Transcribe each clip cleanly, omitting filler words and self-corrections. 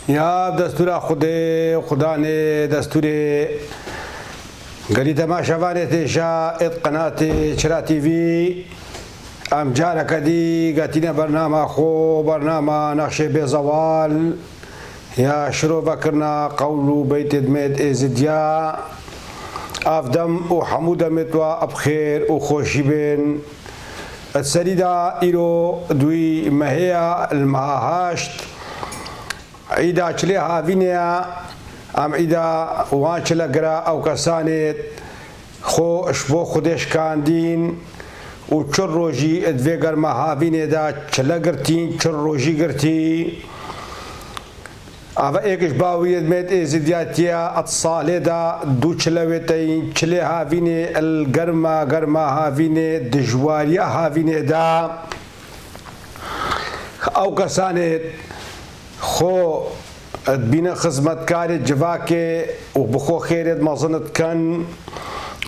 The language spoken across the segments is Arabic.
یا دستور خدا نه دستور گلی تماشاوانه تیشا ات قناه چرا تی وی ام جارا کدی گاتینا برنامه خو برنامه نقش به زوال یا شروع بکرنا قول بیت دمت ازدیا افدم و حمود متوا ابخير و خوشی بین السريدا إيرو دوي مهيا المهاشت عيدا چليها فينيا ام عيدا وانچلا گرا او كسانت خو اشبو خودش کاندین و چر روژی ادویگر مهاوینه دا چلا گرتین چر روژی گرتی اما ایکش باوید مید ازدیاتیا اتصاله دا دو چلویتین چلی هاوینه الگرما گرما هاوینه دجواریا هاوینه دا او کسانت خو بین خدمتکار جواکه و بخو خیرت مزنت کن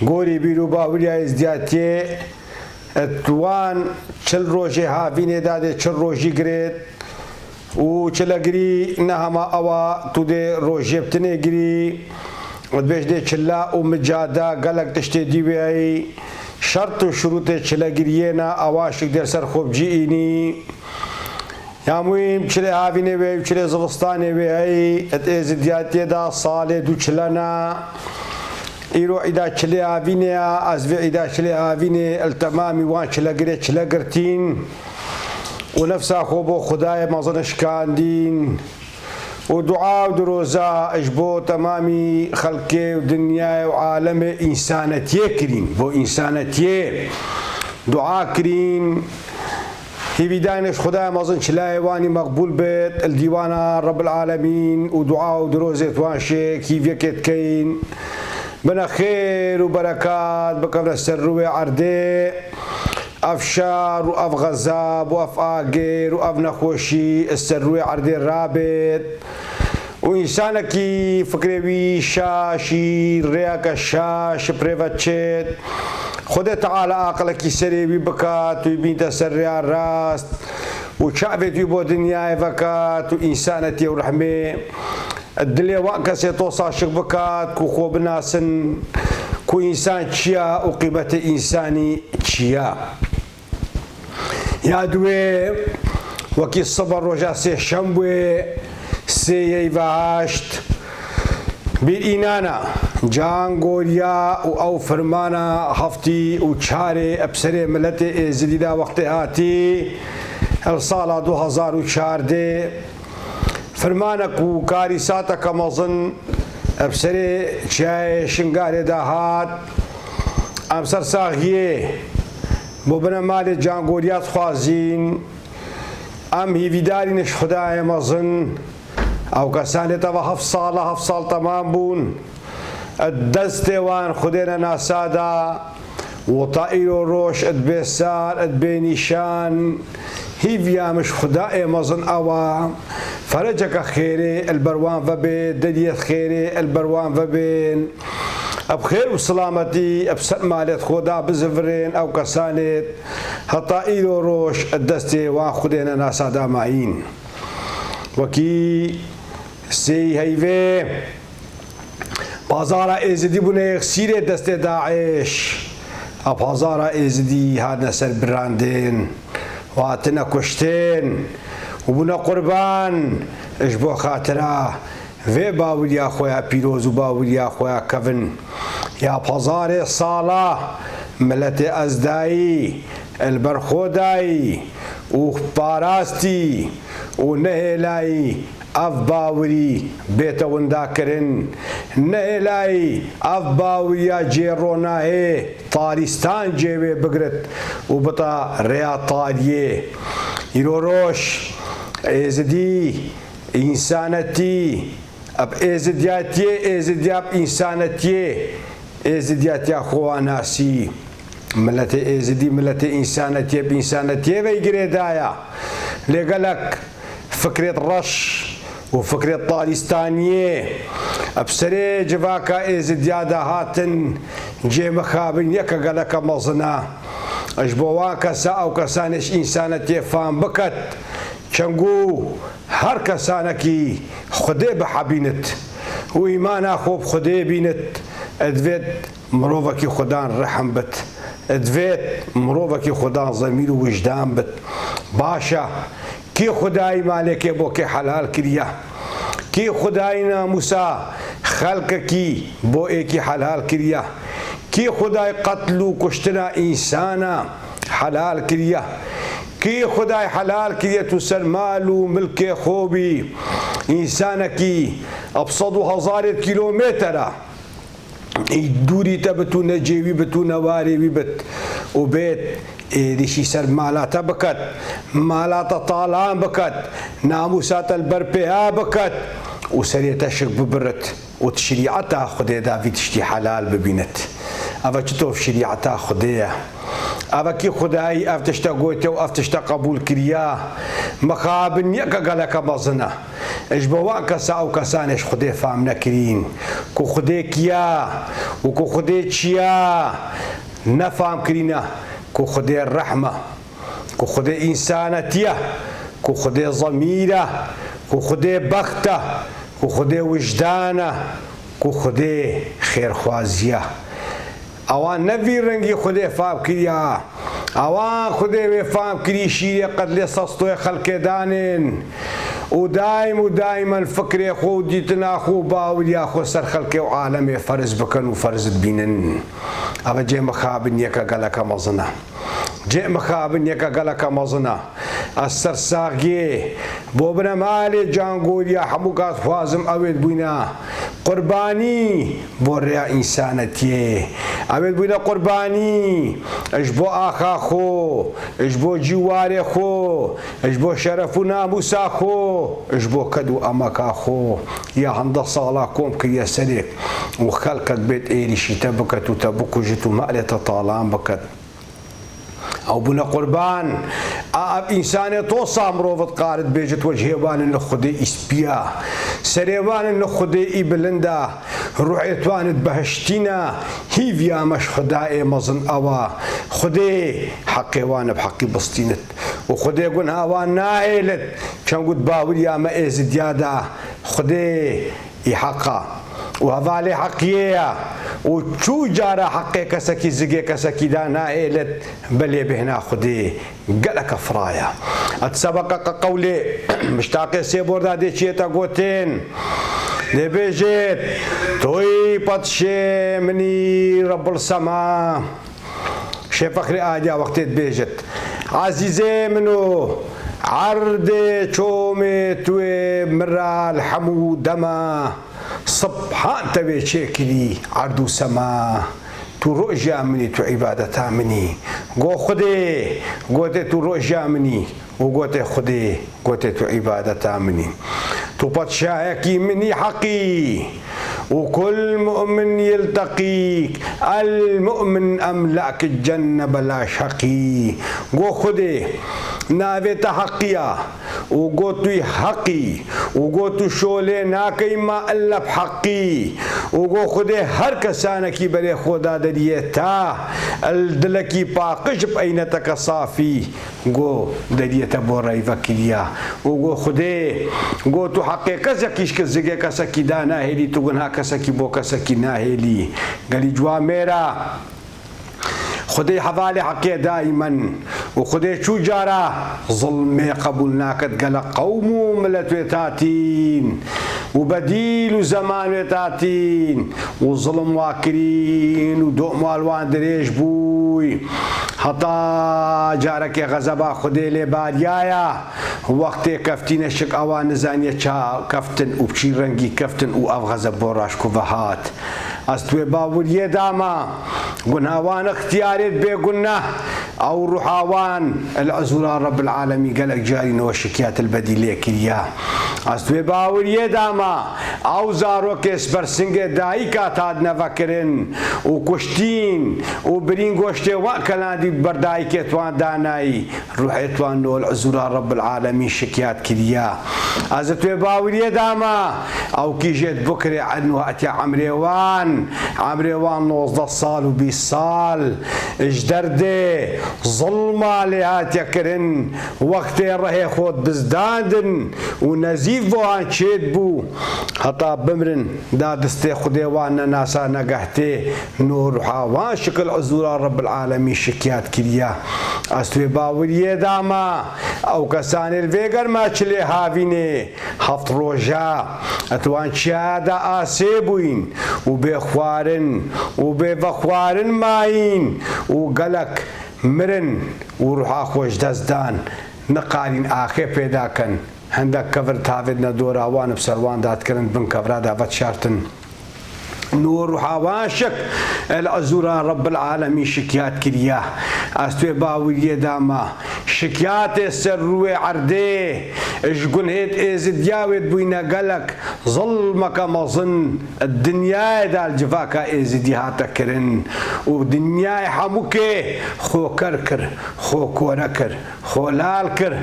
گوری بیرو باوریا ازدیاتیه توان چل روژه هاوینه داده چل روژی گرید و چلگری نهما اوا تو ده روژه بتنه گری و بیش ده چلا و مجادا گلک تشتی دیوی شرط و شروط چلگریه نا اواشک در سر خوب جیینی یا مهم چله هاوینه وی چله زغستانه وی ات ازدیاتیه دا سال دو چلنا ایرو عیدا چلی هاوینه از وی عیدا چلی هاوینه التمامی وان چلگره چلگرتین و نفسا خوبو خدای مزنش کاندین و دعا و دروزا اجبو تمامی خلقی و دنیا و عالم انسانتیه کرین بو انسانتیه دعا کرین هی دانش خدای مزن چلای وانی مقبول بيت الديوانا رب العالمين ودعاء ودروزة توانشي كيف يكت كين بنا خير وبركات بكفر السر عردي افشار واف غزاب واف اجر واف نخوشي السر عردي الرابط وإنسانك فكري شاشي رياك الشاش بريفاتشيت خده تعالى عقلك سري ببكات ويبين تسرع الراس وشعبتي بو دنيا فكات وإنسانتي ورحمة الدنيا واقسي توصى شبكات كو خوب ناسن كو إنسان تشيا وقيمة إنساني تشيا يا دوي وكي الصبر رجع سي شمبوي سي يفاشت بالإنانة جان گوریا و او فرمانا هفتی و چاره ابسر ملت ازدیدا وقت آتی السال 2014 فرمانا کو کاری ساتا کمزن ابسر چای شنگار دهات امسر ساغیه ببنا مال جان گوریات خوازین ام هیویدارینش خدای مزن او کسانی تا هفت سال تمام بون الدست وان خدينا ناسادا وطائر روش ادبيسار ادبينيشان هيفيا مش خدائي مظن اوا فرجك خيري البروان فبين دديت خيري البروان فبين بخير وسلامتي بسلم مالت خدا بزفرين او كسانت هطائر روش الدست وان خدينا ناسادا معين وكي سي هيفي بازار ازدی بونه سیر دست داعش بازار ازدی هاد نسر براندين واتنا كشتين وبنا قربان اشبو خاطره و باوریا خویا پیروز و باوریا خویا کفن یا بازار صالح ملت ازدایی البرخودایی و پاراستی و نەهێلایی ئەف باوری بێتە ونداکردن، نەهێلایی ئەف باوریە جێڕۆ ناهێ تاریستان جێوێ بگرت و بتە ڕێیا تاریێ. ئیرۆڕۆژ ئێزدی ئینسانەتی ئەب ئێزدیاتیێ ئێزدیاب ئینسانەتیێ ئێزدیاتیا خۆواناسی ملەتێ ئێزدی ملەتێ ئینسانەتیێ بئینسانەتیێڤەی گرێدایە لێگەلک فکرێت ڕەش و فکرێت تاریستانیێ ئەبسەرێ جڤاکە ئێزدیادا هاتن جێمەخابن یەکە گەلەکە مەزنە ئەش بۆ وا کەسە ئەو کەسانش ئینسانەتیێ فام بکەت چەنگو هەر کەسانێکی خودێ بەحەبینت و ئیمانە خۆ خودێ بینت ئەدوێت مرۆڤێکی خوددان ڕەحم بت، ئەدوێت مرۆڤێکی خوددان زەمیر و وجدان بت. باشە کێ خودایی مالێکێ بۆ کێ حەلال کردیە؟ کێ خودایی ناموسا خەڵکێکی بۆ ئێکی حەلال کردیە؟ کێ خودای قەتل و کوشتنە ئینسانە حەلال کردیە؟ کێ خودای حەلال کردێت و سەر مال و ملکێ خۆبی ئینسانێکی ئەب سەد و هەزارێت کیلۆمێترە دووری تە بت و نەجێوی بت و نەوارێوی بت و بێت ئێریشی سەر مالاتە بکەت، مالاتە تاڵان بکەت، ناموساتە بەرپێها بکەت و سەرێتە شک ببرت و شریعەتە خودێداوی تشتی حەلال ببینێت. ئەوە چ تۆ شریعەتە خودەیە؟ ئەوە کی خودایی ئەف تشتە گۆیتە و ئەف تشتە قبول کردیا مەخابن یەکە گەلەکە مەزنە. ئەش بە وا کەسە ئەو کەسانش خودێ فام نەکرین کو خودێ کیە و کو خودێ چییە نەفام کرینە کو خودێ ڕەحمە، کو خودێ ئینسانەتیە، کو خودێ زەمیرە، کو خودێ بەختە، کو خودێ وجدانە، کو خودێ خێرخوازیە. ئەوان نەڤی ڕەنگی خودێ فام کردیا، ئەوان خودێ وێ فام کردی شیرێ قەت لێ سەستۆی خەڵکێدانێن و دایم و دایمەن فکرێ خۆ و دیتنا خۆ و باوریا خۆ سەر خەڵکێ و عالەمێ فەرز بکەن و فەرزت بینن. ئەوە جێمەخابن یەکە گەلەکە مەزنە، جێمەخابن یەکە گەلەکە مەزنە. ئەس سەرساغیێ بۆ بنەمالێ جانگۆریە هەموو کات خوازم ئەوێت بووینە قوربانی بۆ ڕێیا ئینسانەتیێ، ئەوێت بووینە قوربانی ئەش بۆ ئاخا خۆ، ئەش بۆ جیوارێ خۆ، ئەش بۆ شەرەف و ناموسا خۆ، ئەش بۆ کەد و ئەمەکا خۆ. یا هەندە ساڵا کۆم کردە سەرێک و خەڵکت بێت ئێریشی تە بکەت و تە بکوژت و مالێتە تاڵان بکەت ئەو بوونە قوربان. ئەف ئینسانێ تۆسا مرۆڤت قارت بێژت وەجهێوانن لە خودێ ئیسپیە، سەرێوانن لە خودێ ئی بلندە، ڕوحێتوانت بەهشتینە، هیڤیامەش خودایێ مەزن ئەوە خودێ حەقێوانە بحەقی بستینت و خودێ گوناوان ناهێلت چەنگوت باوریامە ئێزدیادا خودێ ئی حەقە و هەڤالێ حەقیەیە و چوو جارە حەقێ کەسێکی زگێ کەسێکیدا ناهێلت بەلێ بهێنا خودێ گەلەکە فڕایە. ئەت سەبەقەکە قەولێ مشتاقێ سێ بۆردا دێچێتە گۆتێن دەبێژێت تۆی پەتشێ منی ڕەبڵسەما شێفەخری ئادیا وەختێت بێژت عەزیزێ منۆ عەردێ چۆمێ توێ مرال هەموو دەما سبحان تەوێ چێکری عەرد و سەما تو ڕۆژیا منی تو عیبادەتا منی گۆ خودێ گۆتێ تو ڕۆژیا منی و گۆتێ خودێ گۆتێ تو عیبادەتا منی تو پەتشایەکی منی حەقی وكل مؤمن يلتقيك المؤمن أملأك الجنة بلا شقي گو خودي ناوێتە حەقیە و گۆتوی حەقی و گۆتو شۆلێ ناکەی ما ئەلە بحەقی و گۆ خودێ هەر کەسانێکی بەرێ خۆدا دەریێتە دلەکی پاقش بئەینەتەکە سافی گۆ دەریێتە بۆ ڕەیڤەکریە و گۆ خودێ گۆتو حەقێ کەسێکیش کە زگێ کەسێکی دا ناهێلی تو گونها کەسێکی بۆ کەسێکی ناهێلی گەلی جوامێرە خودی حوالی حقی دائما و خودی چو جارا ظلم قبول ناکد گل قوم و ملت ویتاتین و بدیل و زمان ویتاتین و ظلم واکرین و دو مالوان دریش بون بووی هەتا جارێکی غەزەبا خودێ لێ باریایە وەختێ کەفتینە شک ئەوان نزانیە چا کەفتن و بچی ڕەنگی کەفتن و ئەو غەزەب بۆ ڕاشکوڤە هات ئەس توێ باوریە داما گوناوان اختیارێت بێگونە ئەو ڕوحاوان العزورا رب العالمین گەلک جارینەوە شکیات البەدی لێ کردیا ئەس توێ باوریە داما ئەو زارۆکێ سبەرسنگێ دایکا تاد نەڤەکردن و کوشتین و برین گۆشتێ وا کەلاندی بەردایکێتوان دانایی ڕوحێتوان نۆ العزورا رب العالمین شکیات کردیا ئەز توێ باوریە داما ئەو کیژێت بکرێ عنواتیا عمرێوان 19 ساڵ و 20 ساڵ ئش دەردێ ظڵما لێ هاتیەکردن وەختێ ڕەهێ خۆت بزداندن و نەزیف بۆیان چێت بوو هەتا بمرن دادستێ خودێوان نەناسا نەگەحتێ نۆ ڕوحاوان شکل عزورا رب العالمین شکیات کردیا ئەس توێ باوریە داما ئەو کەسانێ لێگەرما چ لێ هاوینێ هەفت ڕۆژە ئەتوان چیادا ئاسێ بووین و بێ خوارن و بێ بە خوارن ماین و گەلک مرن و ڕوحا خۆش دەستدان نەقارین ئاخێ پێداکەن هەندێک کەڤر تاوێت نەدۆراوان بسەروان دادکردن بن کەڤرادا بەت شارتن نور ڕوحاوان شک العزورا رب العالمین شکیات کردیا ئەس توێ باوریە داما شکیاتێ سەر ڕوێ عەردێ ئش گونهێت ئێزیدیاوێت بووینە گەلک زڵمەکە مەزن دنیایدا جڤاکە ئێزیدی هاتەکردن و دنیای هەموو کێ خۆکەر کرد خۆکۆرە کرد خۆلال کرد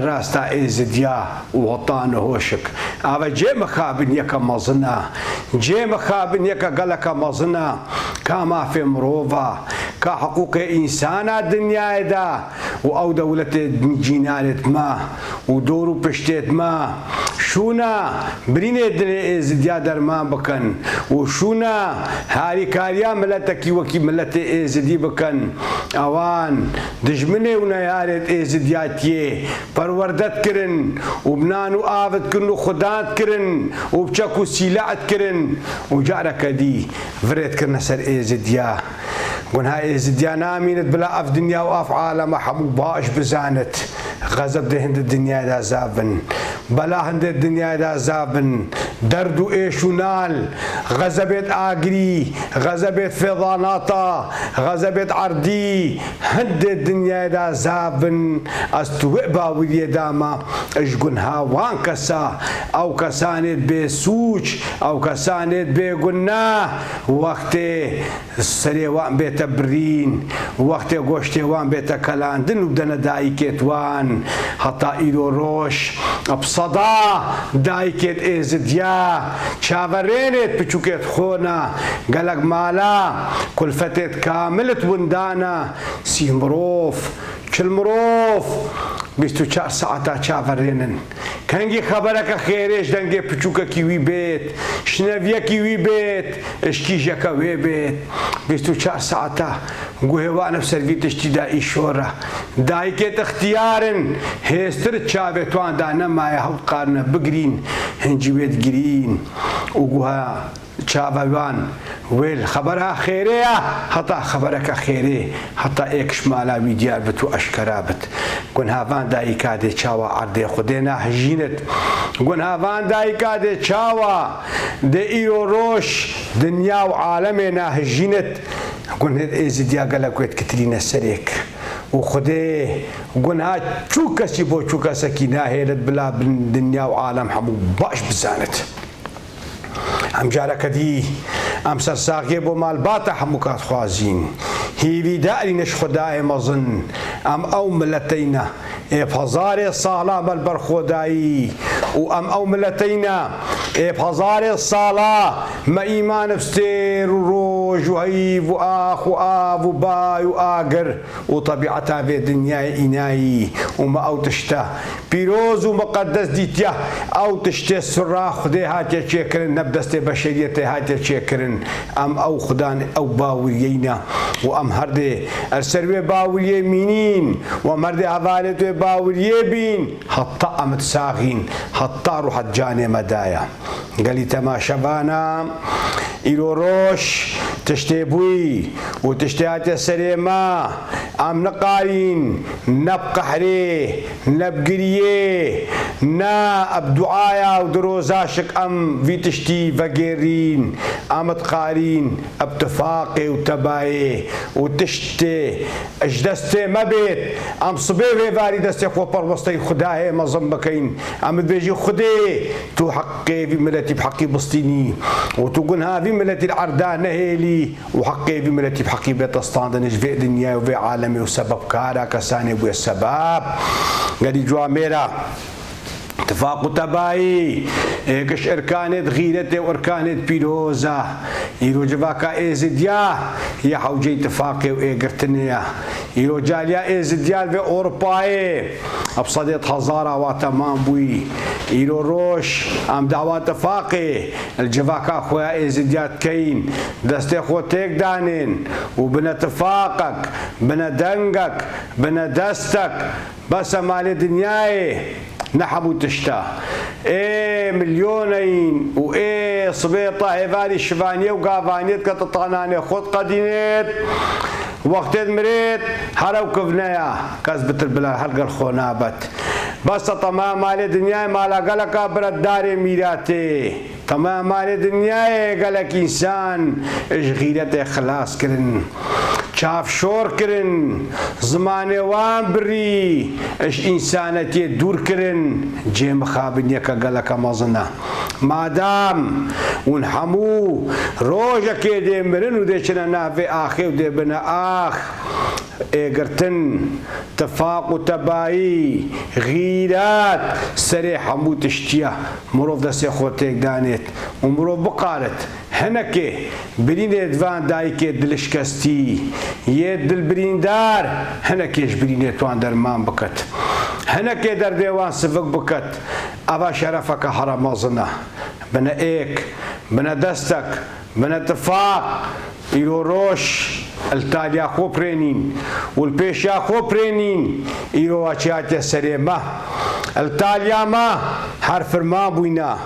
ڕاستە ئێزیدیا و وەتانە هۆشک ئاوە جێمەخابن یەکە مەزنە جێمەخابن یەکە گەلەکە مەزنە کا مافێ مرۆڤە کا حقوقی ئینسانە دنیایدا و ئەو دەوڵەتێ جینارێت ما و دۆر و پشتێت ما شوونە برینێ درێ ئێزیدیا دەرمان بکەن و شوونە هاریکاریا ملەتەکی وەکی ملەتێ ئێزیدی بکەن ئەوان دژمنێ و نەیارێت ئێزیدیاتیێ پەروەردەت کردن و بنان و ئاوت کردن و خودات کردن و بچەک و سیلەعت کردن و جارەکە دی ڤرێت کردنە سەر ئێزیدیا گونها ئێزیدیا نامینێت بلا ئەف دنیا و ئەف عالەمە هەموو باش بزانێت غەزەب دێ هەندێک دنیایدا زابن بەلا هەندێک دنیایدا زابن دەرد و ئێش و نال غەزەبێت ئاگری غەزەبێت فێضاناتە غەزەبێت عەردی هەندێک دنیایدا زابن ئەس توێ باوریە داما ئەش گونهاوان کەسە ئەو کەسانێت بێ سووچ ئەو کەسانێت بێگونە وەختێ سەرێوان بێتە برین وەختێ گۆشتێوان بێتە کەلاندن و دەنە دایکێتوان هەتا ئیرۆ ڕۆژ ئەپسەدا دایکێت ئێزیدیا چاوەڕێنێت بچووکێت خۆنە گەلک مالا کولفەتێت کاملت وندانە سی مرۆڤ چل مرۆڤ 24 ساعتا چاوەڕێنن کەنگی خەبەرەکە خێرێش دەنگێ بچووکەکی وی بێت شنەڤیەکی وی بێت ئشکیژەکە وێ بێت 24 ساعتا گوهێوانە سەروی تشتیدا ئیشۆرە دایکێت اختیارن هێزتر چاوێتواندا نەمایە هەڵقارنە بگرین هەنجوێت گرین و گوها چاوەوان وێل خەبەرە خێرەیە هەتا خەبەرەکە خێرێ هەتا ئێکش مالاوی دیار بێت و ئەشکەرا بێت گونهاوان دایکادێ چاوە عەردێ خودێ ناهژینت گونهاوان دایکادێ چاوە دێ ئیرۆ ڕۆژ دنیا و عالەمێ ناهژینت گونهێت ئێزیدیا گەلەکوێت کترینە سەرێک و خودێ گونها چوو کەسی بۆ چوو کەسێکی ناهێنێت بلا دنیا و عالەم هەموو باش بزانێت ئەم جارەکە دی ئەم سەرساغیە بۆ مالباتە هەموو کات خوازین هیوی دارینش خدای مەزن ئەم ئەو ملەتەینە ئێپهەزارێ ساڵا بەلبەر خۆدایی و ئەم ئەو ملەتەینە ئێپهەزارێ ساڵا مە ئیمانە ستێر و ڕۆژ و هەیڤ و ئاخ و ئاو و بای و ئاگر و تەبیعەتا بێ دنیای ئینایی و مە ئەو تشتە پیرۆز و مقەدەس دیتە ئەو تشتێ سڕا خودێ هاتێ چێکردن نەبدەستێ بەشەریەتێ هاتێ چێکردن ئەم ئەو خودان ئەو باوریەینە و ئەم هەردێ ئەرسەروێ باوریێ مینین و مەردێ هەڤارێتێ باوریێ بین هەتا ئەمت ساغین هەتا ڕوحەت جانێ مەدایە گەلی تەماشەبانە ئیرۆ ڕۆژ تشتي بوي وتشتيات السريمة أم نقارين نبقحري نبقريه نا أبدعايا ودروزاشك أم في تشتي فقيرين أم تقارين ابتفاقي وتباي وتشتي اجدستي مبيت أم صبيبي فاري دستي خو بروستي خداهي مظم بكين أم بيجي خدي تو حقي في ملتي بحقي بسطيني وتقولها في ملتي العردان هيلي وحقي في ملتي بحقي بيت اسطاندنش في دنيا وفي عالمي وسبب كارا كساني بو السبب قال جواميرا اتفاق وتبايي ايش اركانت غيرته واركانت بيروزا يرو جواكا ايزديا يا حوجي اتفاقي وايقرتنيا يرو جاليا ايزديا في اوروباي ابصديت هزارة وتمام بوي يرو روش ام دعوة اتفاقي الجواكا خويا ايزديات كين دستي خوتيك دانين وبنا اتفاقك بنا دنقك بنا دستك بس مال دنياي نحبوا تشتا ايه مليونين وايه صبيطه هيفالي الشفانيه وقافانيت كتطاناني خود قدينيت وقت مريت هرو كفنايا كسبت البلاد حلقه الخونابت بس تمام مال دنياي مالا قالك برد داري ميراتي تمام مال دنياي قالك انسان ايش غيرته خلاص كرن شاف شور كرن زماني وان بري اش انسانتي دور كرن جيم خابن يكا قالك مازنا مادام ونحمو روجا كيدي مرن وديشنا نافي اخي ودي بنا اخ ايقرتن تفاق وتبايي غيرات سري حمو تشتيا مروف دسي خوتيك دانيت ومروف بقالت هنكي برينيت فان دايكي دلشكستي يد البريندار هنكيش برينيت وان درمان بكت هنكي در ديوان سفق بكت ابا شرفك حرام مازنا بنا ايك بنا دستك بنا اتفاق يرو روش التاليا خو برينين والبيشا خو برينين يرو اشيات السريمة التاليا ما حرف ما بوينا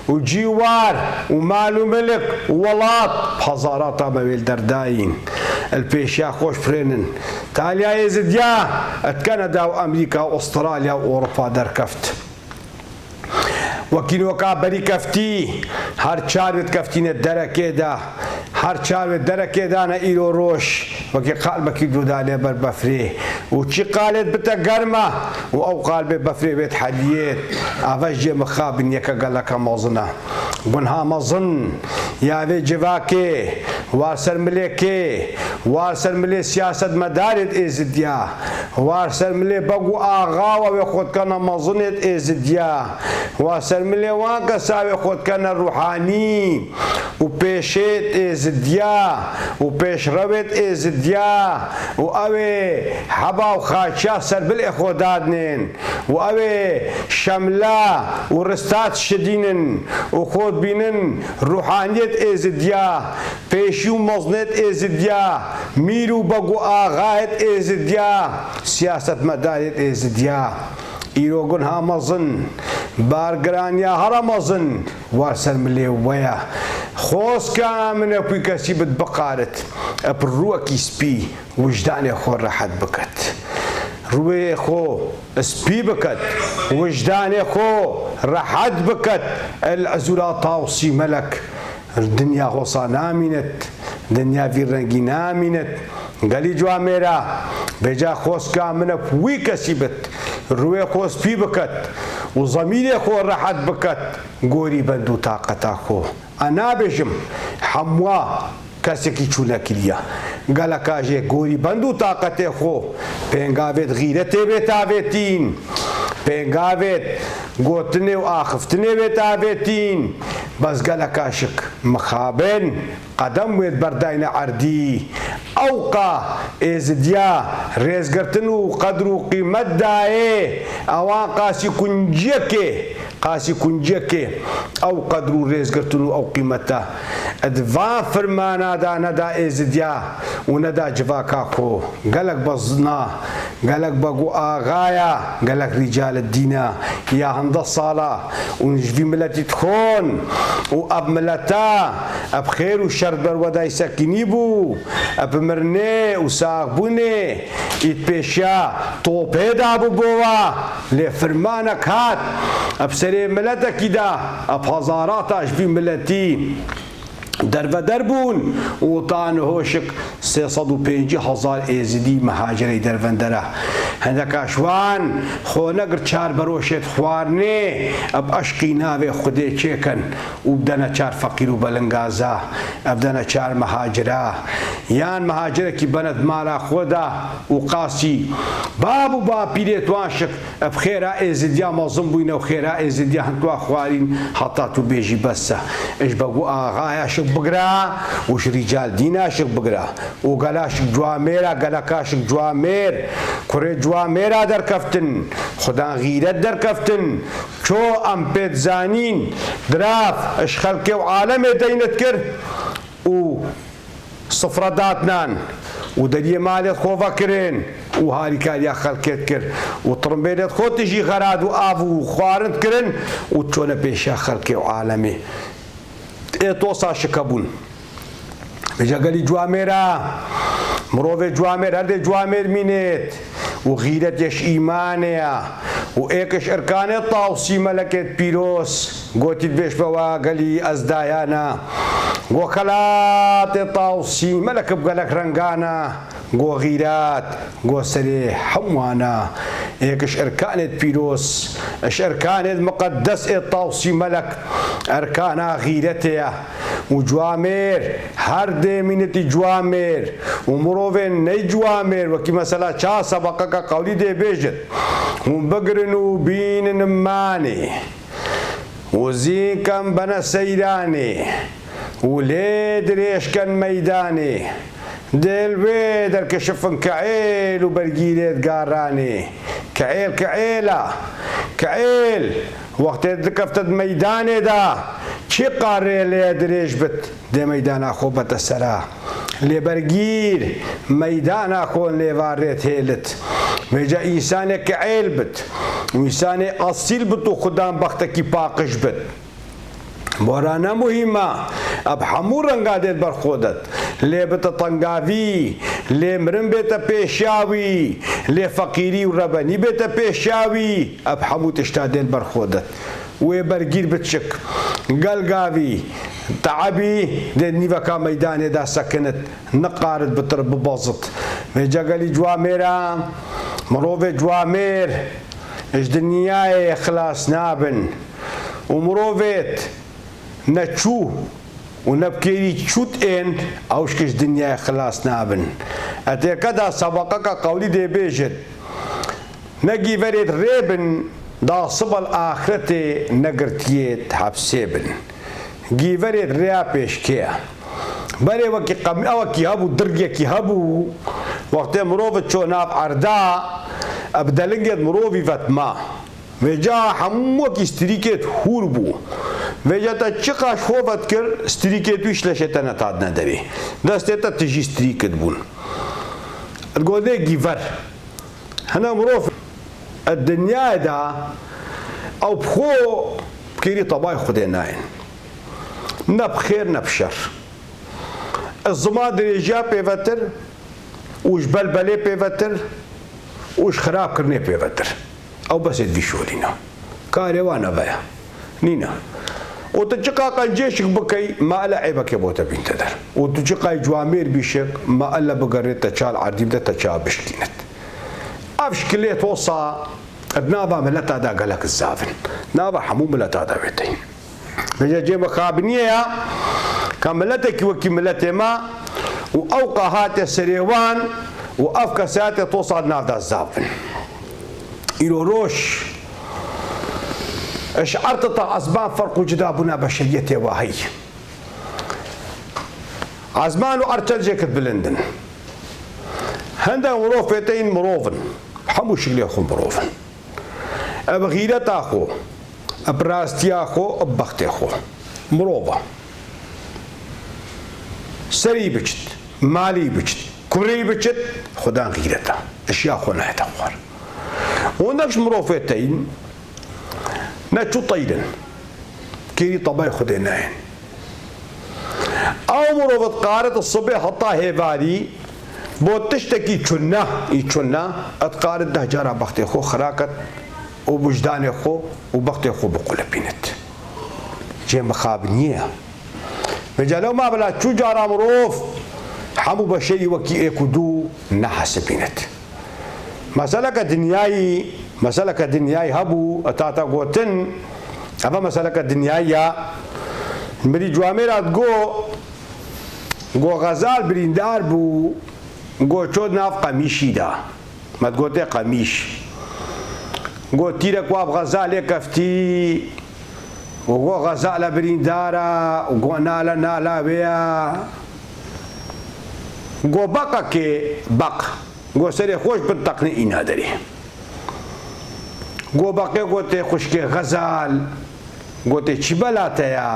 وجيوار ومال وملك وولات بحضارات مبيل درداين البيشا خوش فرينن تاليا يزديا كندا وامريكا واستراليا واوروبا دركفت وكينوكا بري كفتي هر شارت كفتين الدركه دا هر شارت دركه دا انا ايرو روش وكي قلبك يدودالي بالبفري وشي قالت بتقرمه او قالب بفري بيت حليت افجي مخابن يكا قالك مازنا بنها مظن يا في جواكي وارسل مليكي وارسل ملي سياسة مدارد ازديا وارسل ملي بقو اغاوة ويخود كان مظنت ازديا وارسل ملي وانكا ساوي خود كان روحاني وبيشيت ازديا وبيش ربط ازديا واوي حبا وخاشا سر بالاخودادنين واوي شملا ورستات شدينن وخود بينن روحانيت ازديا بيشيو مظنت ازديا ميرو بقو آغايت ازديا سياسة مدارت ازديا ايروغن ها مظن بارگرانيا هرا مظن وارسل ملي ويا خوص كان من ابوي كسيبت بقارت ابروكي سبي وجداني خو راحت بكت روي خو سبي بكت وجداني خو راحت بكت العزولا طاوسي ملك الدنيا غوصا نامنت دنيا في رنجي نامنت قالي جوا ميرا بجا خوص كامنة بوي كسيبت روي خوص بي بكت وضميري خو راحت بكت قوري بندو طاقتا خو انا بجم حموا كسكي چولا كليا قالا كاجي قوري بندو طاقتي خو بينغاويت غيرتي بيتاويتين بينغاويت قوتني واخفتني بيتاويتين بس قالا كاشك مخابن قدم ويد برداين عردي اوقا ازديا ريزقرتنو قدرو قيمت داي اوان قاسي كنجيكي او قدرو ريزقرتنو او قيمتا ادفا فرمانا دا ندا ازديا وندا جواكا خو قالك بزنا قالك بقو آغايا قالك رجال الدين يا هند الصلاة ونجفي ملتي تخون وأب ملتا أب خير وشر بروداي ساكني بو أب مرني وساقبوني يتبشا طوبيدا بو بوا لفرمانك هات أب سري ملتا كدا أب هزارات أجفي ملتي در بون و تان هوشک 350,000 ازدی مهاجری دربندره هندک اشوان خو نگر چار بروشت خوارنه اب عشقی ناوی خودی چکن و بدنا چار فقیر و بلنگازا ابدنا چار مهاجره یان مهاجره کی بند مالا خدا و قاسی بابو با پیرت واشک اب خیره ازدیا مازم بوینه و خیره ازدیا هنتوا خوارین حتی تو بیجی بسه اش بگو آغایش بقرا وش رجال دينا شق بقرا وقلاشق جواميرا قلقاشق جوامير كوري جواميرا در كفتن خدا غيرت در كفتن شو ام بيت زانين دراف اش خلقي وعالم دينت كر و صفرداتنان ودريه مالت خوفا كرين وهاري كاريا خلقيت كر وطرمبيلت خو تجي غراد وآفو خوارنت كرن وتشونا بيشا خلقي وعالمي توصا شكبون بجا قالي جواميرا مروفي جوامير هردي جوامير مينيت وغيرت يش إيمانيا وإيكش إركاني طاوسي ملكت بيروس قوتي بيش بوا قالي أزدايانا وخلات طاوسي ملك بقالك رنقانا قو غيرات قو سريح حموانا إيكش إركانت بيروس إش إركانت مقدس الطاوسي ملك أركانا غيرتيا وجوامير هردي منتي جوامير ومروفين ني جوامير وكي مثلا شا سبقك قولي دي بيجت وبقرنو بين نماني وزين كان بنا سيراني وليد ريش كان ميداني ديل ويدر كشفن كعيل وبرجيلات قاراني كعيل كعيلة كعيل وقت دكفتد ميداني دا چی قاره لی دریج بت ده میدان آخو بت سرا لی برگیر میدان آخو لی وارد هیلت میجا انسان کعیل بت و انسان اصیل بت و خدام بخت کی پاکش بت بورانا مهمه اب همو رنگا دید بر خودت لی بت تنگاوی لی مرن بیت پیشاوی لی فقیری و ربانی بیت پیشاوی اب همو تشتا دید بر خودت وبرجير بتشك قلقاوي تعبي دي نيفاكا ميداني دا سكنت نقارد بترب باظت ميجا قالي جواميرا مروفي جوامير اش دنياي خلاص نابن ومروفيت نتشو ونبكيري تشوت ان اوش كش دنياي خلاص نابن اتي كدا سبقك قولي دي بيجت نجي فريد ريبن دا صبل آخرتي نقرتيت حبسيبن جيفريت ريا بيشكيا بري وكي قمي وكي هبو درجة كي هبو وقت مروفة شو ناب عردا أبدلنجت مروفي فتما وجا حموك استريكت هوربو وجا تشقاش خوفت كر استريكت ويش لشتنا تادنا دري دستتا تجي استريكت بون تقول ده جيفر هنا مروفة الدنيا دا او بخو بكيري طباي خديناين نب خير نب شر الزمان دريجا بيفتر وش بلبلي بيفتر وش خراب كرني بيفتر او بس يدفي شولينا كاري وانا بايا نينا وتجقا قنجيشك بكي ما ألا عيبك يبوتا بنتدر وتجقا جوامير بيشك ما ألا بقريت تشال عرديم دا تشال بشكينت أفشكليت وصا نابا ملتا دا قالك الزافن نابا حمو ملتا دا بيتين بجا جيما خابنية كان ملتك وكي ملتي ما وأوقع هاتي سريوان وأفكا ساتي توصل ناف دا الزافن إلو روش اشعرت تا أسباب فرق جدابنا بشريتي وهي عزمان وأرتل جيكت بلندن هندا مروفتين مروفن حمو شغلي أخو مروفن أبغيرت أخو أبراستي أخو أبختي أخو مروفة سەری بچت مالی بچت کوڕی بچت خوددان غیرەتە ئەشیا خۆ نایەتە خوار و نەکش مرۆڤێتەین نەچوو تەیرن کێری تەبای خودێ نایەن ئەو مرۆڤت قارەتە سبێ هەتا هێواری بۆ تشتێکی چونە ئی چونە ئەت قارت دە جارە بەختێ خۆ خراکەت و وجدانێ خۆ و بەختێ خۆ بقولەبینێت جێ مەخاب نییە بەجا لەو مابەلا چوو جارە مرۆڤ هەموو بەشەری وەکی ئێک و دوو نەحەسبینێت مەسەلەکە دنیای هەبوو ئەتاتە گوتن ئەمە مەسەلەکە دنیایە مری جوامێرات گۆ غەزال بریندار بوو گۆ چۆ ناو قەمیشیدا مەتگۆتێ قەمیش گۆ تیرە کواب غەزالێ کەفتی وگۆ غەزالە بریندارە گۆ نالە نالاوەیە گۆ بەقەکێ بەق گۆ سەرێ خۆش بتەقنی ئینا دەرێ گۆ بەقێ گۆتێ خوشکێ غەزال گۆتێ چی بەلاتەیە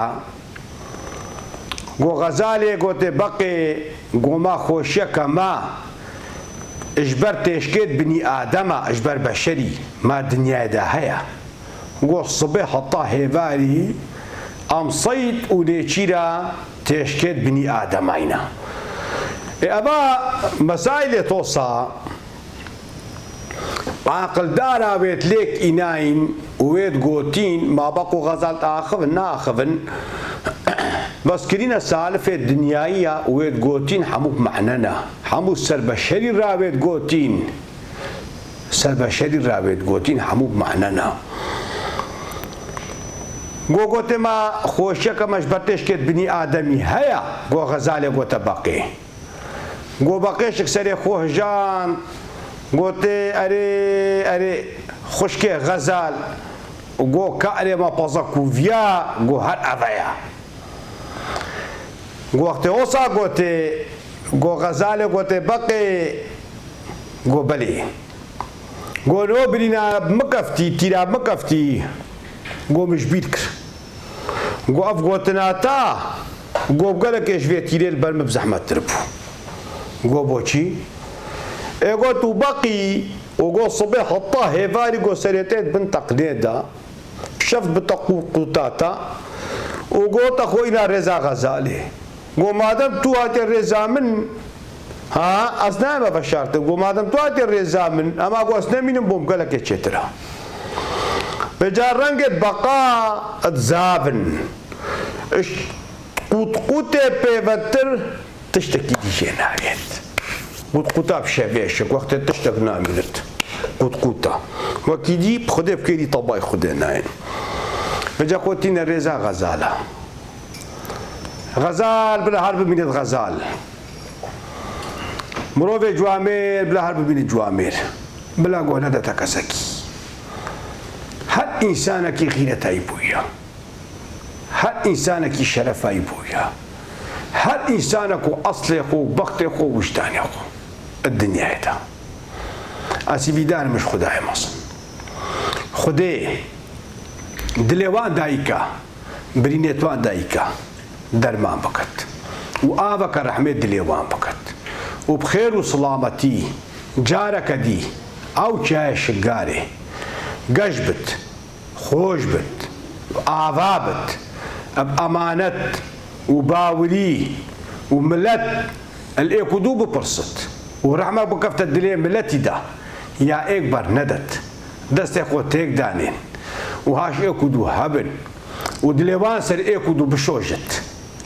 گۆ غەزالێ گۆتێ بەقێ گۆما خۆشیەکە ما ئەژبەر تێشکێت بنی ئادەمە ئەژبەر بەشەری ما دنیایدا هەیە گۆ سبێ هەتا هێواری ئەم سەید و لێچیرە تێشکێت بنی ئادەماینە ئەمە مەسایلێ تۆسا عاقلدارا وێت لێک ئیناین وێت گۆتین مابەق و غەزال ئاخەون ناخەون بەسکرینە سالفێ دنیاییە وێت گۆتین هەموو معنەنە هەموو سەربەشەری ڕاوێت گۆتین سەربەشەری ڕاوێت گۆتین هەموو معنەنە گۆ گۆتێمە خۆشیەکەمەش بە تێشکێت بنی ئادەمی هەیە گۆ غەزالێ گۆتە بەقێ گۆ بەقێشێک سەرێ خۆهژان گۆتێ ئەرێ خوشکێ غەزال گۆ کارێمە پەزە کوڤیا گۆ هەر ئەڤەیە گۆ وەختێ ئۆسا گۆتێ گۆ غەزالێ گۆتێ بەقێ گۆ بەلێ گۆ نۆ برینە مکەفتی تیرا مکەفتی گۆ مژبیر کرد گۆ ئەف گۆتناتا گۆ بگەلێکێش وێ تیرێ بەرمە بزەحمەتتر بوو گۆ بۆچی ئێگۆت و بەقی و گۆ سبێ هەتا هێواری گۆ سەرێتێت بن تەقنێدا شەفت بتە قوتاتە و گۆتە خۆینا ڕێزا غەزالێ گۆ مادەم تو هاتێ ڕێزا من ئەس نایمە بەشارتە گۆ مادەم تو هاتێ ڕێزا من ئەما گۆ ئەس نەمینم بۆم گەلەکێ چێترە بەجار ڕەنگێت بەقا ئەتزابن قوتقوتێ پێوەتر تشتێکی دیژێ ناوێت قوتقوتا پیشەوێشک وەختێ تشتێک نامێنێت قوتقوتە وەکی دی خودێ بکەیری تەبای خودێ ناین بەجا خۆتینە ڕێزا غەزالە غەزال بلە هەر ببینێت غەزال مرۆڤێ جوامێر بلە هەر ببینێت جوامێر بلا گۆ نەدەتە کەسەکی هەر ئینسانێکی غیرەتایی بوویە هەر ئینسانێکی شەرەفایی بوویە هەر ئینسانێک و ئەسڵێک و بەختێک و وجدانێک و الدنیایەدا ئاسیبیدارمش خودایە مەسن خودێ دلێوان دایکە برینێتوان دایکە دەرمان بکەت و ئاوەکە ڕەحمێت دلێوان بکەت و بخێر و سڵامەتی جارەکە دی ئەو چایە شگارێ گەش بت خۆش بت ئاوا بت ئەمانەت و باوری و ملەت ئەلئێک و دوو بپرست و ڕەحمە بکەفتە دلێ ملەتیدا یا ئێک بەر نەدەت دەستێک خۆ تێک دانێن و هاش ئێک و دوو هەبن و دلێوان سەر ئێک و دوو بشۆژت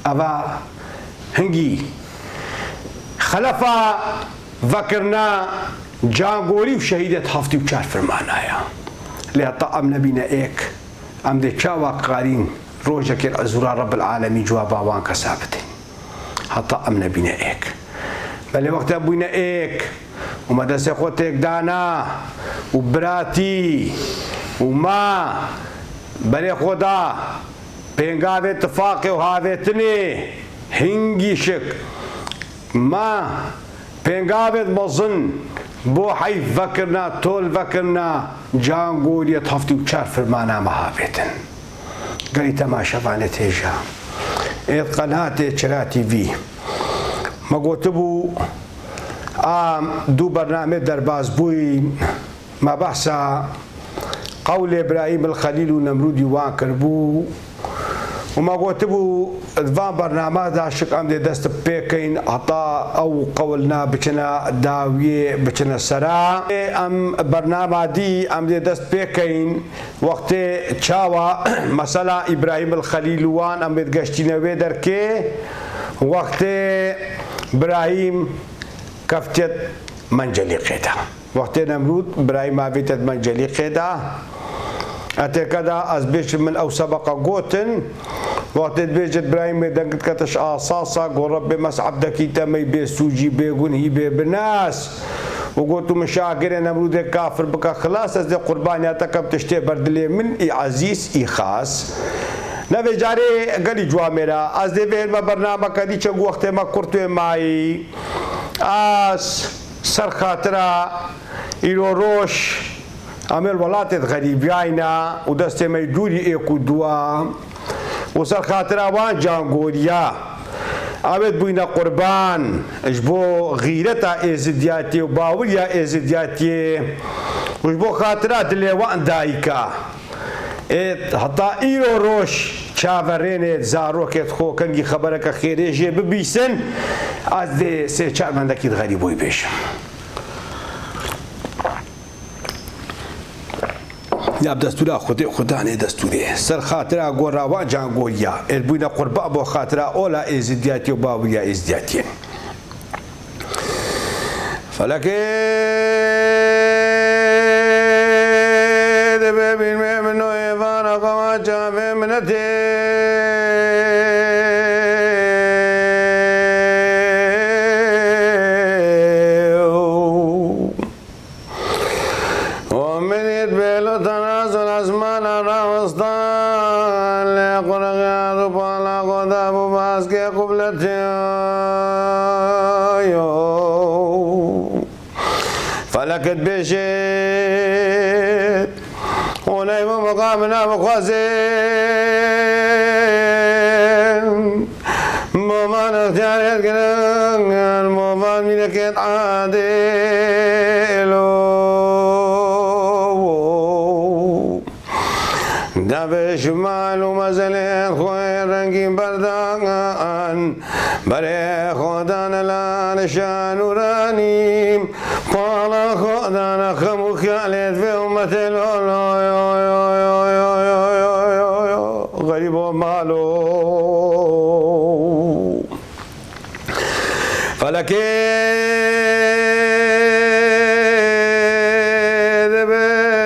ئەڤە هەنگی خەلەفا ڤەکردنا جانگۆری و شەهیدەت هەفتی و چار فرمانایە لێ تا ئەم نەبینە ئێک ئەم دێ چاوا قارین ڕۆژێکێ ئەزورا ڕەب العالەمی جواب باوان کەسا بدەین هەتا ئەم نەبینە ئێک بەلێ وەختە بووینە ئێک و مەدەسێ خۆ تێکدانا و براتی و ما بەلێ خۆدا پێنگاوێت تفاقێ و هاوێتنێ هنگی شک ما پێنگاوێت مەزن بۆ حەیف ڤەکردنا تۆل ڤەکردنا جانگۆریەت هەفتی و چار فرمانامە هاوێتن گەری تەماشەوانێت هێژە ئێت قەناتێ چرا تیڤی مەگوتبوو دوو بەرنامە دەرباز بووین مە بەحسە قەول ئیبراهیم الخەلیل و نەمرودی وان کردبوو وما گوتبوو دوان بەرنامەدا شک ئەم دێ دەست پێکەین هەتا ئەو قەولنا بچنە داویێ بچنە سەرا ئەم بەرنامە دی ئەم دێ دەست پێکەین وەختێ چاوە مەسەلا ئیبراهیم الخەلیل وان ئەم بێت گەشتینەوێ دەرکێ وەختێ براهیم کەفتێت مەنجەلیقێدا وەختێ نەمرود براهیم ئاوێتێت مەنجەلیقێدا ئەتێکەدا ئەس بێشم من ئەو سەبەقە گوتن وەختێت بێژێت براهیمێ دەنگت کەتەش ئاساسا گۆڕە بێ مەسعەب دەکەیتەمەی بێ سووجی بێگونهی بێ بناس وگوت و مشاگرێ نەمرودێک کافر بکە خلاص ئەس دێ قوربانیاتەکەم تشتێ بەردلێ من ئی عەزیز ئی خاس نەبێ جارێ گەلی جوامێرە ئەس دێ بێنمە بەرنامەکە دیچە وەختێمە کورتوێ مایی ئاس سەر خاترە ئیرۆڕۆژ ئەمێر وڵاتێت غەریبیایە و دەستێمەی دووری ئێک و دووە و سەر خاتراوان جانگۆریە ئەوێت بووینە قوربان ئەش بۆ غیرەتە ئێزدیاتێ و باوریە ئێزدیاتێ وش بۆ خاترا دلێوان دایکە هەتا ئیرۆ ڕۆژ چاوەڕێنێت زارۆکێت خۆکەنگی خەبەرەکە خێرێژێ ببیسن ئەس دێ سێ چارمەندەکیت غەریب بووی پێشم یا دەستورا خودێ خوددانێ دەستورێ سەر خاترا گۆڕاوان جانگۆریە ئێر بووینە قوربا بۆ خاترا ئۆلا ئێزدیاتی و باوریە ئێزدیاتێن فەلەکێ دەبێ بینمێ من و ئێوانەکەوە چاوێ منەتێ فلكت بيشت ونايم مقامنا مخوازين مومان اختيارات كنان مومان ملكت عادلو دابش مال ومزلين خوين رنگين بردان بري خودان لانشان ورانيم قالا خودان خمو خالد في أمتي غريب ومالو فلكي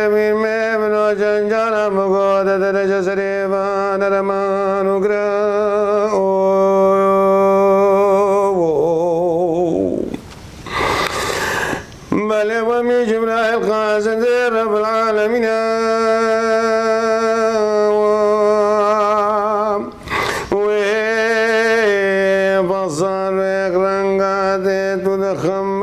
من ميمن وجنجانا مقودة درجة سريبان رمان وقراء بل ومي جبرائيل قاسد رب العالمين وبصر ويقرن قادت ودخم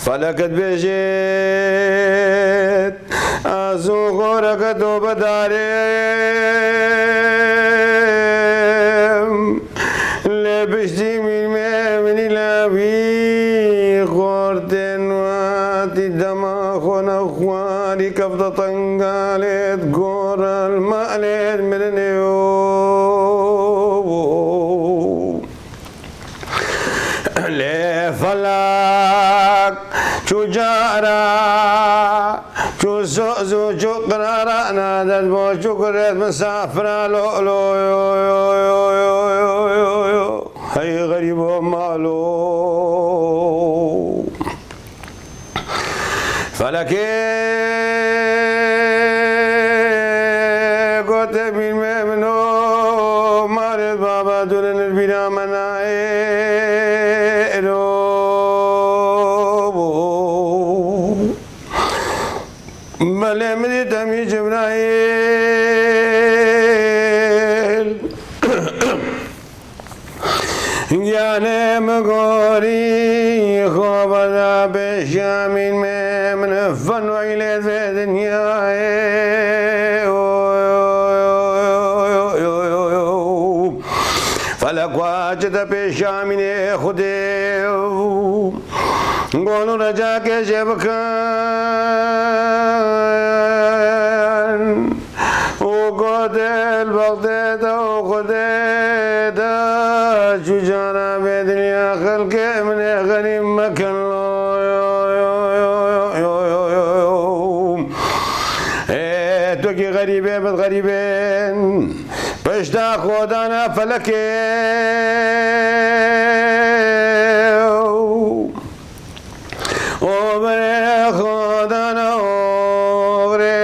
فلكت بجيت أزوق وركت بداريم لبشتي من ميمن لابي خورتن واتي دماغ ونخواني كفضة قالت قور المالت من اليوم لفلاك شجارة شو شقرا نادت بو شكرت مسافرة لؤلؤ هي غريب ومالو فلكي قلت بالمؤمنو مارد بابا دولن البنا منائرو بل امري تمي جبرائيل يعني مقوري خوبنا بشامين من فن وإلى في دنيا لەکواچتە پێشامینێ خودێ گۆن و ڕەجاکێ ژێ بکەن و گۆدل بەڵدێتە و خودێتە جوجانە بێدنیا خەڵکێ منێ غەنیم مەکەن توکی غریبه بد غریبین پشتا خودانا فلکه او بره خودانا اوغره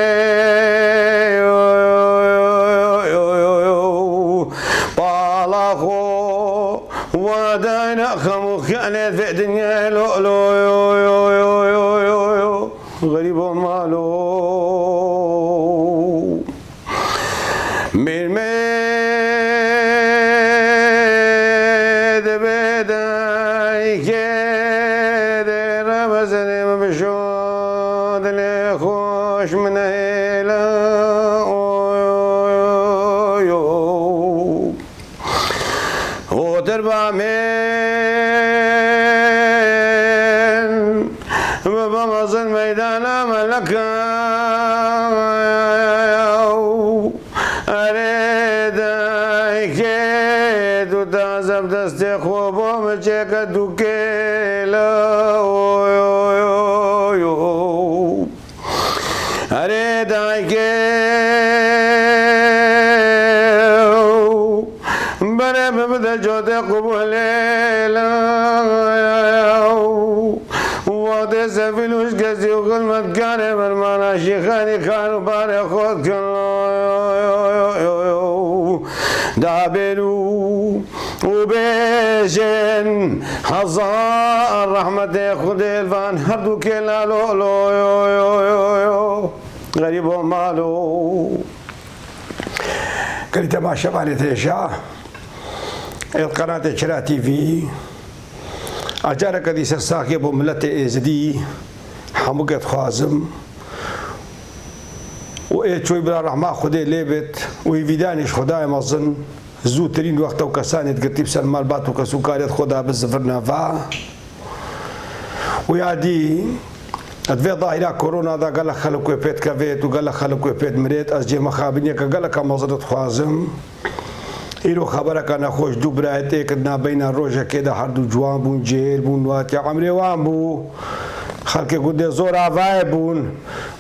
بالا خو وداینا خمو خیانت في دنیا لولو غریب و مالو بمظل ميدان ملكا أريد كيد وتعزب دستي خوب ومجيك دوكيلا أريد كيد بره ببدل جوتي قبوليلا وقت سفلوش قزي وقلمت كاني برمانا شيخاني كانوا باري خود كن دابلو وبيجن هزار رحمة خدي الفان هردو كلا لولو غريب ومالو قلت ما شبالي تيشا القناة شرا تي في أجارك دي سرساكي بو ملت إزدي حمقت خوازم وإيه شوي بلا رحمة خدي ليبت ويفيدانيش خداي مظن زوترين وقت وكسانت قرتيب سلمان بات وكسوكاريت خدا بالزفرنا فا ويادي ادوی ظاهرة كورونا دا قال خلق ويبيت كافيت وقال خلق ويبيت مريت أزجي مخابنية قال كمظنت خوازم ایرو خبره کنه خوش دو برایته کدنا بین روزه که ده هر دو جوان بون جیل بون واتی عمری وان بو خلق گوده زور آوای بون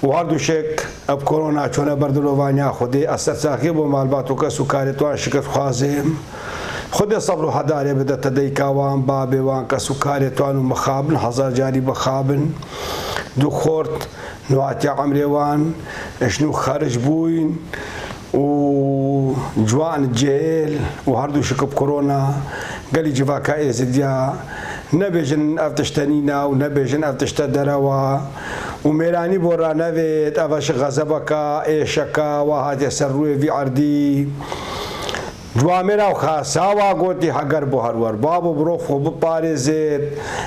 و هر دو شک اب کرونا چونه بردلو وانیا خودی اثر ساخی بو مالباتو که سکاری توان شکت خوازیم خود صبر و حداره بده تدیکا وان بابی وان که سکاری توان مخابن هزار جاری بخابن دو خورد نواتی عمری وان اشنو خارج بوین و جوان جيل وهردو شكب كورونا قال لي جفاكا ازديا نبيجن افتشتنينا ونبيجن افتشتدروا وميراني بورا نبيت افش غزبكا ايشكا وهذا سروي في عردي جوامرا وخاساوا قوتي حقر بوهرور بابو بروف وببارزت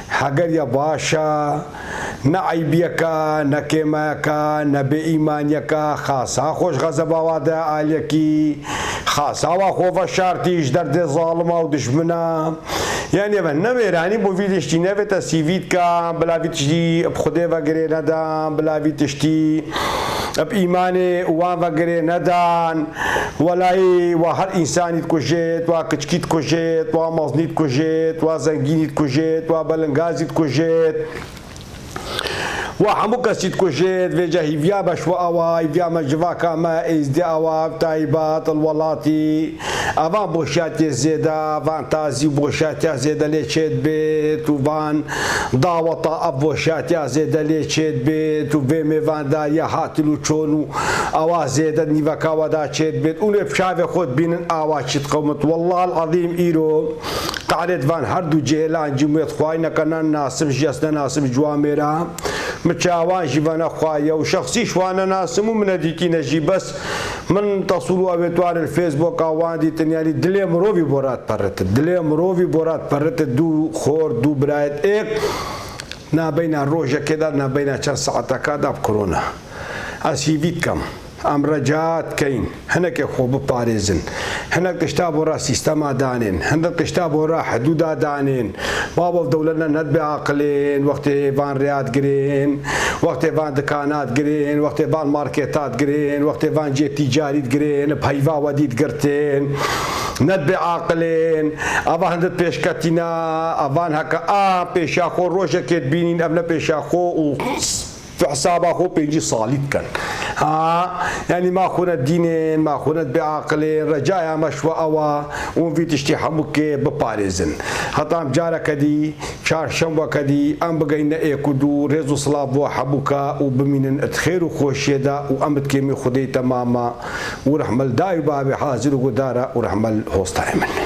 حقر يا باشا نعيبيكا نكيماكا نبي إيمانيكا خاصا خوش غزبا وادا عليكي خاصا وخوفا شارتيش درد ظالمة ودشمنا يعني من نميراني بو فيديشتي نفتا سيفيتكا بلا فيتشتي بخده وغيري ندان بلا فيتشتي بإيماني وان وغيري ندان ولاي وهر إنساني تكوجيت وكتشكيت كوجيت ومزنيت كوجيت وزنجينيت كوجيت وبلنغازيت كوجيت وحمو كسيت كوجيت فيجا هيفيا بشوا اواي فيا مجفاكا ما ازدي اوا تايبات الولاتي افان بوشاتي زيدا فان تازي بوشاتي زيدا ليشيت بيت وفان داوطا ابوشاتي زيدا ليشيت بيت وفيمي فان داريا هاتلو تشونو اوا زيدا نيفاكا ودا تشيت بيت ونفشافي خود بين اوا تشيت قومت والله العظيم ايرو قعدت فان هردو جيلان جميت خواينا كان ناسم جسنا ناسم جواميرا متشاوان جيفانا خوايا وشخصي شوانا ناسمو من ديكي نجي بس من تصوروا بتوار الفيسبوك اوان دي تنيالي دلي مروفي بورات برت دلي مروفي بورات برت دو خور دو برايت ايك نا بين الروجة كده نا بين 4 ساعات كده بكورونا اسيفيتكم ئەم ڕەجات کەین هەنێکێک خۆ بپارێزن هەنێک تشتا بۆ ڕا سیستەما دانێن هەندێک تشتا بۆ ڕا حدودا دانێن با بۆ دەوڵەتە نەت بێعاقلێن وەختێڤان ڕێات گرێن وەختێڤان دکانات گرێن وەختێڤان مارکێتات گرێن وەختێڤان جێ تیجاریت گرێن پەیوا وەدیت گرتێن نەت بێعاقلێن ئەڤە هەندت پێشکەتینا ئەڤان هەکە پێشاخۆ ڕۆژێکێت بینین ئەم لە پێشاخۆ و حسابا خۆ پێنجی ساڵی بکەن ینی ماخونەت دینێن ماخونەت بێعاقلێن ڕەجایە مەشوە ئەوە وی تشتی هەمووکێ بپارێزن هەتام جارەکەدی چارشەموەکەدی ئەم بگەینە ئێک و دوو ڕێز و سڵاو بۆ هەمووکە و بمینن ئەت خێر و خۆشیێدا و ئەمت کێمی خودەی تەمامە و ڕەحمەل دای و بابێ حازر و گودارە و ڕەحمەل هۆستای من